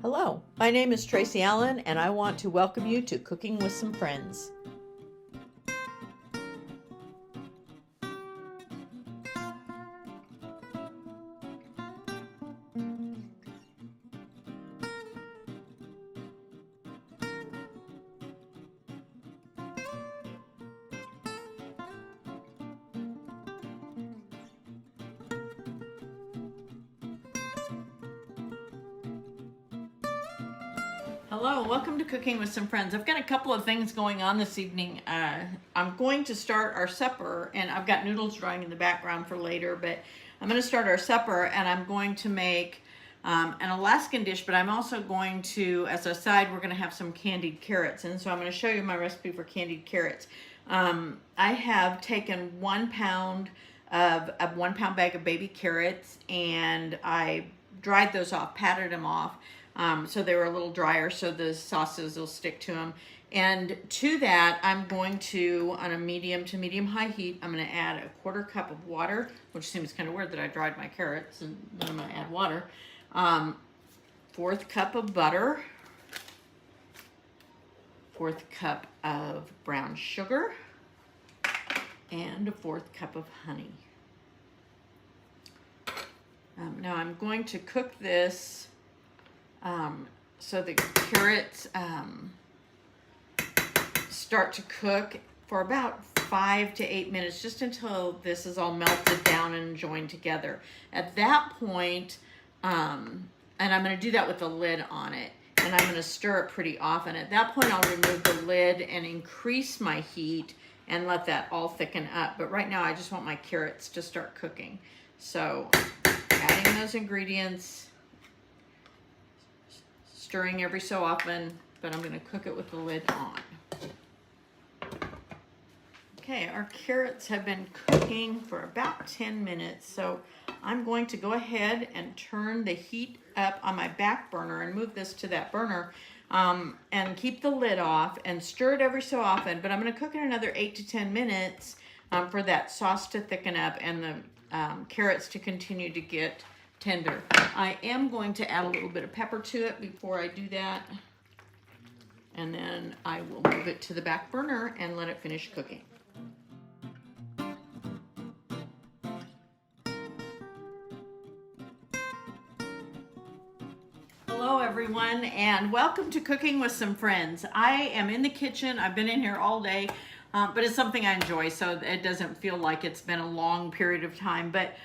Hello, my name is Tracy Allen, and I want to welcome you to Cooking with Some Friends. Hello, welcome to Cooking with Some Friends. I've got a couple of things going on this evening. I'm going to start our supper, and I've got noodles drying in the background for later, but I'm going to start our supper, and I'm going to make an Alaskan dish, but I'm also going to, as a side, we're going to have some candied carrots, and so I'm going to show you my recipe for candied carrots. I have taken 1 pound of a 1 pound bag of baby carrots, and I dried those off, patted them off. So they were a little drier so the sauces will stick to them. And to that, I'm going to, on a medium to medium high heat, I'm going to add a 1/4 cup of water, which seems kind of weird that I dried my carrots and then I'm going to add water. 1/4 cup of butter, 1/4 cup of brown sugar, and a 1/4 cup of honey. Now I'm going to cook this so the carrots start to cook for about 5 to 8 minutes, just until this is all melted down and joined together. At that point, and I'm going to do that with the lid on it, and I'm going to stir it pretty often. At that point, I'll remove the lid and increase my heat and let that all thicken up. But right now, I just want my carrots to start cooking. So adding those ingredients, stirring every so often, but I'm going to cook it with the lid on. Okay, our carrots have been cooking for about 10 minutes, so I'm going to go ahead and turn the heat up on my back burner and move this to that burner, and keep the lid off and stir it every so often. But I'm going to cook it another 8 to 10 minutes for that sauce to thicken up and the carrots to continue to get tender. I am going to add a little bit of pepper to it before I do that, and then I will move it to the back burner and let it finish cooking. Hello everyone, and welcome to Cooking with Some Friends. I am in the kitchen. I've been in here all day, but it's something I enjoy, so it doesn't feel like it's been a long period of time. But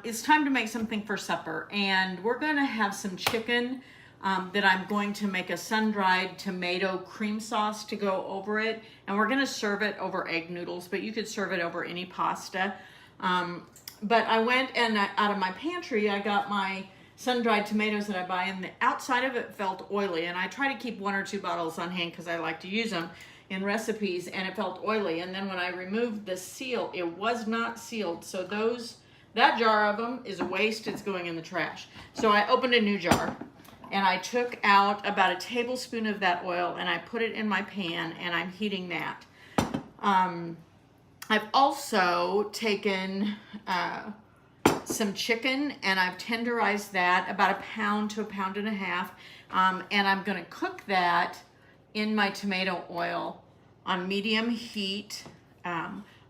it's time to make something for supper, and we're going to have some chicken that I'm going to make a sun-dried tomato cream sauce to go over it, and we're going to serve it over egg noodles, but you could serve it over any pasta. But I went and out of my pantry, I got my sun-dried tomatoes that I buy, and the outside of it felt oily, and I try to keep 1 or 2 bottles on hand because I like to use them in recipes, and it felt oily. And then when I removed the seal, it was not sealed, so that jar of them is a waste. It's going in the trash. So I opened a new jar, and I took out about a tablespoon of that oil, and I put it in my pan, and I'm heating that. I've also taken some chicken, and I've tenderized that about 1 pound to 1.5 pounds, and I'm going to cook that in my tomato oil on medium heat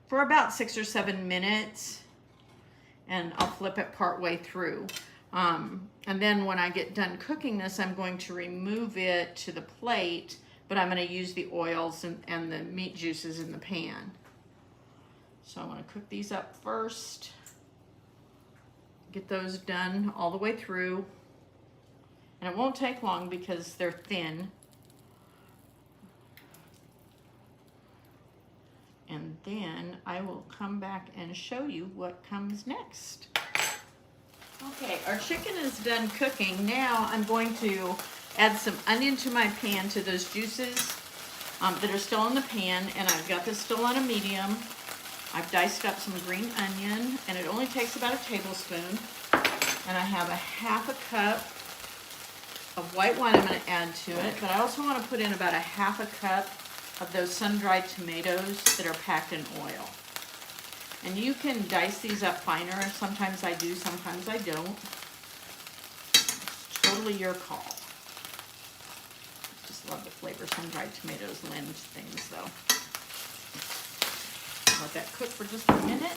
for about 6 or 7 minutes. And I'll flip it part way through. And then when I get done cooking this, I'm going to remove it to the plate, but I'm going to use the oils and the meat juices in the pan. So I want to cook these up first. Get those done all the way through. And it won't take long because they're thin. And then I will come back and show you what comes next. Okay, our chicken is done cooking. Now I'm going to add some onion to my pan, to those juices that are still in the pan, and I've got this still on a medium. I've diced up some green onion, and it only takes about 1 tablespoon. And I have 1/2 cup of white wine I'm going to add to it, but I also want to put in about 1/2 cup of those sun-dried tomatoes that are packed in oil. And you can dice these up finer. Sometimes I do, sometimes I don't. It's totally your call. Love the flavor. Sun-dried tomatoes lend things, though. Let that cook for just a minute.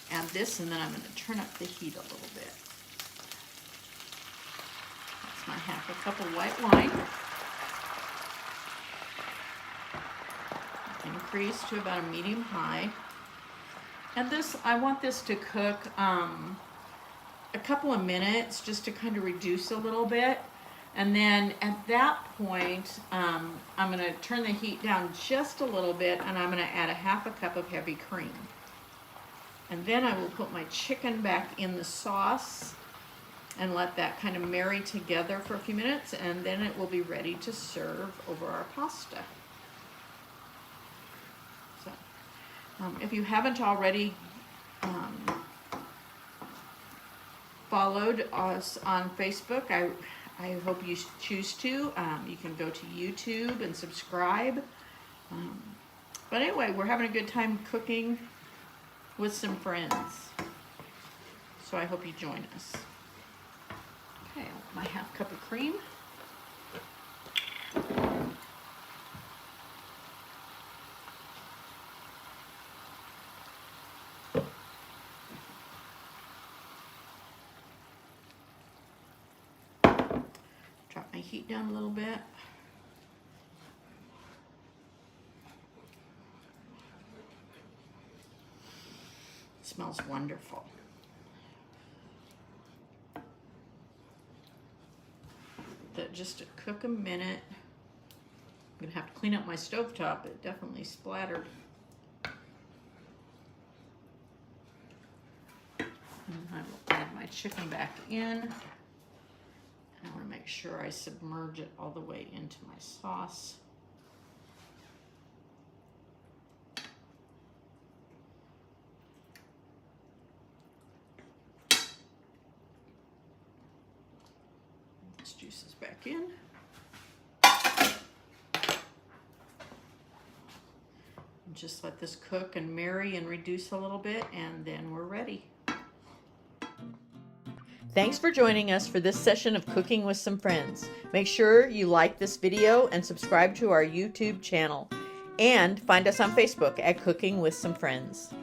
Add this, and then I'm going to turn up the heat a little bit. That's my half a cup of white wine. Increase to about a medium high. And this, I want this to cook a couple of minutes just to kind of reduce a little bit. And then at that point, I'm going to turn the heat down just a little bit, and I'm going to add a half a cup of heavy cream. And then I will put my chicken back in the sauce and let that kind of marry together for a few minutes, and then it will be ready to serve over our pasta. So, if you haven't already followed us on Facebook, I hope you choose to. You can go to YouTube and subscribe. But anyway, we're having a good time cooking with some friends. So I hope you join us. Okay, my half cup of cream. Drop my heat down a little bit. Smells wonderful. That just to cook a minute. I'm gonna have to clean up my stovetop. It definitely splattered. And I will add my chicken back in. I want to make sure I submerge it all the way into my sauce. Juices back in. And just let this cook and marry and reduce a little bit, and then we're ready. Thanks for joining us for this session of Cooking with Some Friends. Make sure you like this video and subscribe to our YouTube channel. And find us on Facebook at Cooking with Some Friends.